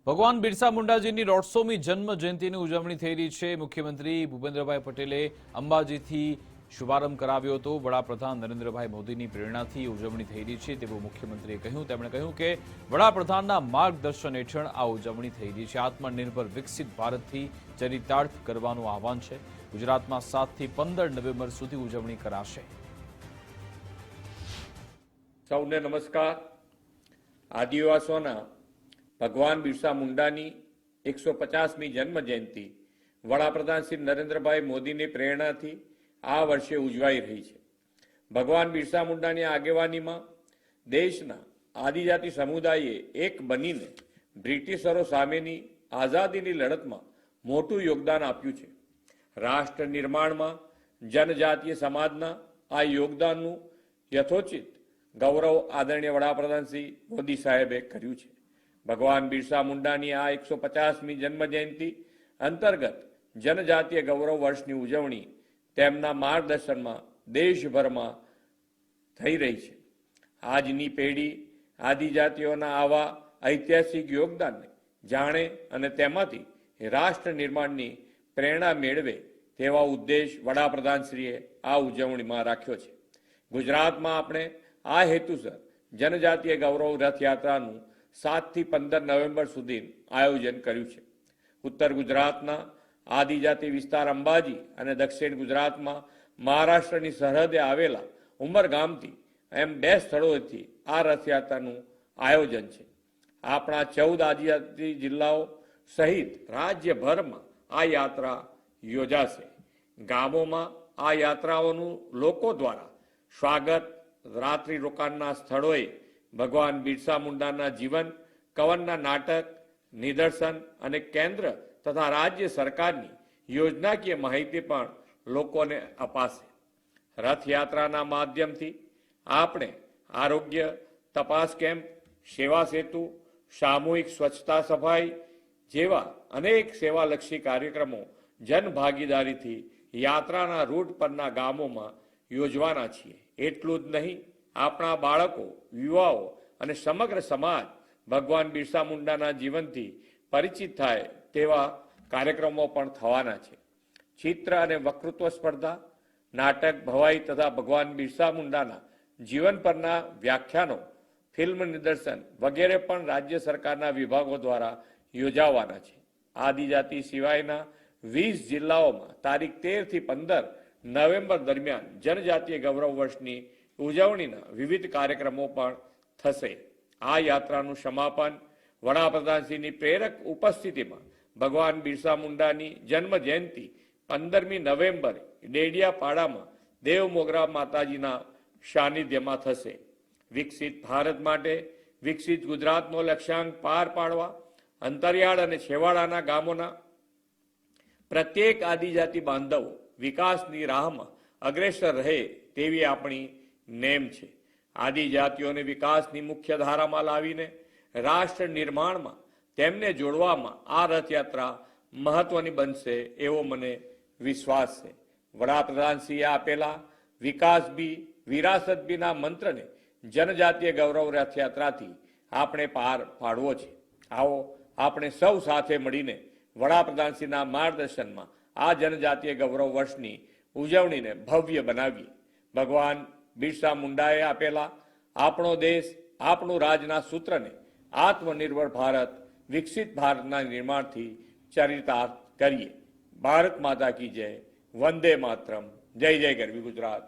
ભગવાન બિરસા મુંડાજીની 150મી જન્મ જયંતિની ઉજવણી થઈ રહી છે। મુખ્યમંત્રી ભૂપેન્દ્રભાઈ પટેલે અંબાજીથી શુભારંભ કરાવ્યો હતો। વડાપ્રધાન નરેન્દ્રભાઈ મોદીની પ્રેરણાથી ઉજવણી થઈ રહી છે તેવું મુખ્યમંત્રીએ કહ્યું। તેમણે કહ્યું કે વડાપ્રધાનના માર્ગદર્શન હેઠળ આ ઉજવણી થઈ રહી છે। આત્મનિર્ભર વિકસિત ભારતથી ચરિતાર્થ કરવાનું આહવાન છે। ગુજરાતમાં 7 થી 15 નવેમ્બર સુધી ઉજવણી કરાશે। સૌને નમસ્કાર। આદિવાસીઓના ભગવાન બિરસા મુંડાની 150મી જન્મ જયંતિ વડાપ્રધાન શ્રી નરેન્દ્રભાઈ મોદીની પ્રેરણાથી આ વર્ષે ઉજવાઈ રહી છે। ભગવાન બિરસા મુંડાની આગેવાનીમાં દેશના આદિજાતિ સમુદાયે એક બનીને બ્રિટિશરો સામેની આઝાદીની લડતમાં મોટું યોગદાન આપ્યું છે। રાષ્ટ્ર નિર્માણમાં જનજાતીય સમાજના આ યોગદાનનું યથોચિત ગૌરવ આદરણીય વડાપ્રધાન શ્રી મોદી સાહેબે કર્યું છે। ભગવાન બિરસા મુંડાની આ 150મી જન્મ જયંતિ અંતર્ગત જનજાતીય ગૌરવ વર્ષની ઉજવણી તેમના માર્ગદર્શનમાં દેશભરમાં થઈ રહી છે। આજની પેઢી આદિજાતિઓના આવા ઐતિહાસિક યોગદાનને જાણે અને તેમાંથી રાષ્ટ્ર નિર્માણની પ્રેરણા મેળવે તેવા ઉદ્દેશ વડાપ્રધાનશ્રીએ આ ઉજવણીમાં રાખ્યો છે। ગુજરાતમાં આપણે આ હેતુસર જનજાતીય ગૌરવ રથયાત્રાનું 7 થી 15 નવેમ્બર સુધી આયોજન કર્યું છે। ઉત્તર ગુજરાતના આદિજાતિ વિસ્તાર અંબાજી અને દક્ષિણ ગુજરાતમાં મહારાષ્ટ્રની સરહદે આવેલા ઉમરગામથી એમ 2 સ્થળોએથી આ રથયાત્રાનું આયોજન છે। આપણા 14 આદિજાતિ જિલ્લાઓ સહિત રાજ્યભરમાં આ યાત્રા યોજાશે। ગામોમાં આ યાત્રાઓનું લોકો દ્વારા સ્વાગત, રાત્રિ રોકાણના સ્થળોએ ભગવાન બિરસા મુંડાના જીવન કવનના નાટક, નિદર્શન અને કેન્દ્ર તથા રાજ્ય સરકારની યોજનાકીય માહિતી પણ લોકોને અપાશે। રથયાત્રાના માધ્યમથી આપણે આરોગ્ય તપાસ કેમ્પ, સેવા સેતુ, સામૂહિક સ્વચ્છતા સફાઈ જેવા અનેક સેવાલક્ષી કાર્યક્રમો જનભાગીદારીથી યાત્રાના રૂટ પરના ગામોમાં યોજવાના છીએ। એટલું જ નહીં, આપણા બાળકો, યુવાઓ અને સમગ્ર સમાજ ભગવાન બિરસા મુંડાના જીવનથી પરિચિત થાય તેવા કાર્યક્રમો પણ થવાના છે। ચિત્ર અને વક્તૃત્વ સ્પર્ધા, નાટક, ભવાઈ તથા ભગવાન બિરસા મુંડાના જીવન પરના વ્યાખ્યાનો, ફિલ્મ નિદર્શન વગેરે પણ રાજ્ય સરકારના વિભાગો દ્વારા યોજાવાના છે। આદિજાતિ સિવાયના 20 જિલ્લાઓમાં તારીખ 13 થી 15 નવેમ્બર દરમિયાન જનજાતીય ગૌરવ વર્ષની ઉજવણીના વિવિધ કાર્યક્રમો પણ થશે। આ યાત્રાનું સમાપન વડાપ્રધાનશ્રીની પ્રેરક ઉપસ્થિતિમાં ભગવાન બિરસા મુંડાની જન્મ જયંતિ 15મી નવેમ્બરે ડેડિયાપાડામાં દેવ મોગરા માતાજીના સાનિધ્યમાં થશે। વિકસિત ભારત માટે વિકસિત ગુજરાતનો લક્ષ્યાંક પાર પાડવા અંતરિયાળ અને છેવાડાના ગામોના પ્રત્યેક આદિજાતિ બાંધવો વિકાસની રાહમાં અગ્રેસર રહે તેવી આપણી નેમ છે। આદિજાતિઓને વિકાસની મુખ્ય ધારામાં લાવીને રાષ્ટ્ર નિર્માણમાં તેમને જોડવામાં આ રથયાત્રા મહત્વની બનશે એવો મને વિશ્વાસ છે। વડાપ્રધાનશ્રીએ આપેલા વિકાસ બી વિરાસત બીના મંત્રને જનજાતીય ગૌરવ રથયાત્રાથી આપણે પાર પાડવો છે। આવો આપણે સૌ સાથે મળીને વડાપ્રધાનશ્રીના માર્ગદર્શનમાં આ જનજાતીય ગૌરવ વર્ષની ઉજવણીને ભવ્ય બનાવીએ। ભગવાન બિરસા મુંડાએ આપેલા આપણો દેશ આપણું રાજના સૂત્રને આત્મનિર્ભર ભારત વિકસિત ભારતના નિર્માણથી ચરિતાર્થ કરીએ। ભારત માતા કી જય, વંદે માતરમ, જય જય ગરવી ગુજરાત।